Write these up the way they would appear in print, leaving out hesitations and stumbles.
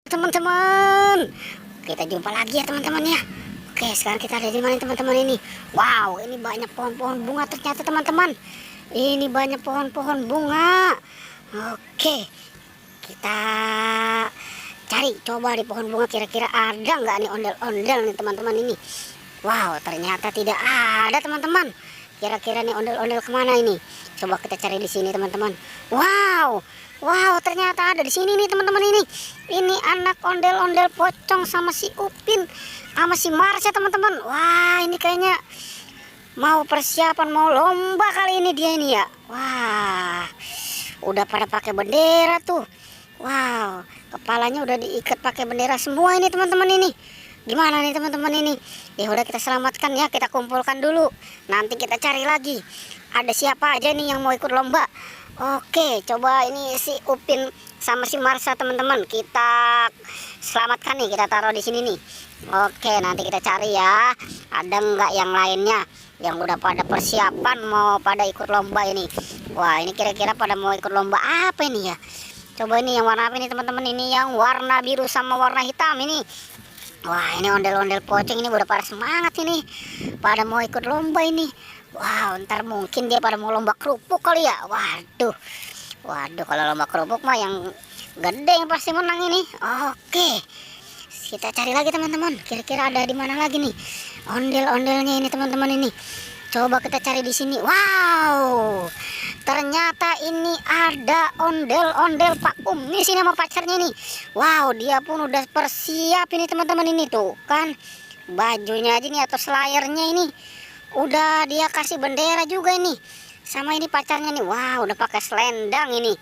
Teman-teman, kita jumpa lagi ya teman-teman ya. Oke, sekarang kita ada di mana teman-teman ini? Wow, ini banyak pohon-pohon bunga ternyata teman-teman. Ini banyak pohon-pohon bunga. Oke, kita cari coba di pohon bunga, kira-kira ada nggak nih ondel-ondel nih teman-teman ini. Wow, ternyata tidak ada teman-teman. Kira-kira nih ondel-ondel kemana ini? Coba kita cari di sini teman-teman. Wow, wow, ternyata ada di sini nih teman-teman ini. Ini anak ondel-ondel pocong sama si Upin sama si Marsha teman-teman. Wah, ini kayaknya mau persiapan mau lomba kali ini dia ini ya. Wah, udah pada pakai bendera tuh. Wow, kepalanya udah diikat pakai bendera semua ini teman-teman ini. Gimana nih teman-teman ini? Ya udah, kita selamatkan ya, kita kumpulkan dulu. Nanti kita cari lagi. Ada siapa aja nih yang mau ikut lomba? Oke, coba ini si Upin sama si Marsha teman-teman. Kita selamatkan nih, kita taruh di sini nih. Oke, nanti kita cari ya. Ada nggak yang lainnya yang udah pada persiapan mau pada ikut lomba ini? Wah, ini kira-kira pada mau ikut lomba apa ini ya? Coba ini yang warna apa ini teman-teman? Ini yang warna biru sama warna hitam ini. Wah, ini ondel-ondel pocong ini udah pada semangat ini, pada mau ikut lomba ini. Wow, ntar mungkin dia pada mau lomba kerupuk kali ya. Waduh, waduh, kalau lomba kerupuk mah yang gede yang pasti menang ini. Oke, kita cari lagi teman-teman. Kira-kira ada di mana lagi nih ondel-ondelnya ini teman-teman ini. Coba kita cari di sini. Wow, ternyata ini ada ondel-ondel Pak Umi sini sama pacarnya nih. Wow, dia pun udah persiap ini teman-teman ini tuh kan. Bajunya aja nih atau selayarnya ini udah dia kasih bendera juga ini. Sama ini pacarnya nih. Wow, udah pakai selendang ini.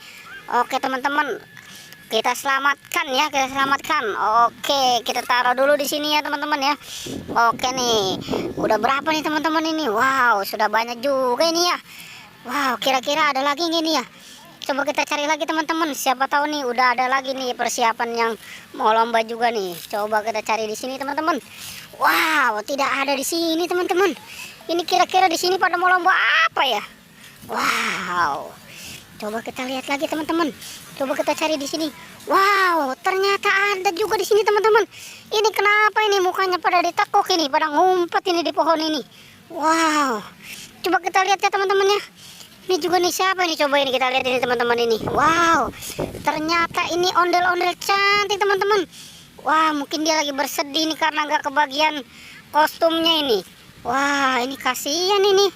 Oke teman-teman, kita selamatkan ya, kita selamatkan. Oke, kita taruh dulu di sini ya teman-teman ya. Oke nih, udah berapa nih teman-teman ini? Wow, sudah banyak juga ini ya. Wow, kira-kira ada lagi nggak nih ya? Coba kita cari lagi teman-teman. Siapa tahu nih udah ada lagi nih persiapan yang mau lomba juga nih. Coba kita cari di sini teman-teman. Wow, tidak ada di sini teman-teman. Ini kira-kira di sini pada mau lomba apa ya? Wow, coba kita lihat lagi teman-teman. Coba kita cari di sini. Wow, ternyata ada juga di sini teman-teman. Ini kenapa ini mukanya pada ditekuk ini, pada ngumpet ini di pohon ini. Wow, coba kita lihat ya teman-teman ya. Ini juga nih siapa ini? Coba ini kita lihat ini teman-teman ini. Wow, ternyata ini ondel-ondel cantik teman-teman. Wah, mungkin dia lagi bersedih nih karena nggak kebagian kostumnya ini. Wah, ini kasihan ini.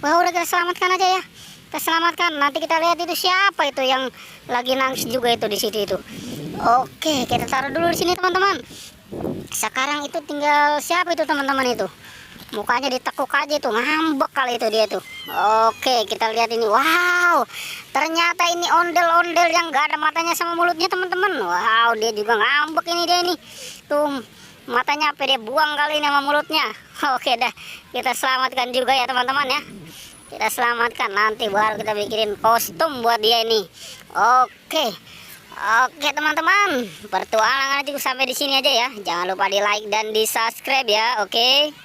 Wah, udah kita selamatkan aja ya. Kita selamatkan. Nanti kita lihat itu siapa itu yang lagi nangis juga itu di situ itu. Oke, kita taruh dulu di sini teman-teman. Sekarang itu tinggal siapa itu teman-teman itu? Mukanya ditekuk aja tuh, ngambek kali itu dia tuh. Oke, kita lihat ini. Wow, ternyata ini ondel-ondel yang gak ada matanya sama mulutnya teman-teman. Wow, dia juga ngambek ini dia ini. Tuh, matanya apa dia buang kali ini sama mulutnya. Oke dah, kita selamatkan juga ya teman-teman ya. Kita selamatkan, nanti baru kita bikin kostum buat dia ini. Oke. Oke teman-teman, pertualangan juga sampai di sini aja ya. Jangan lupa di like dan di subscribe ya. Oke.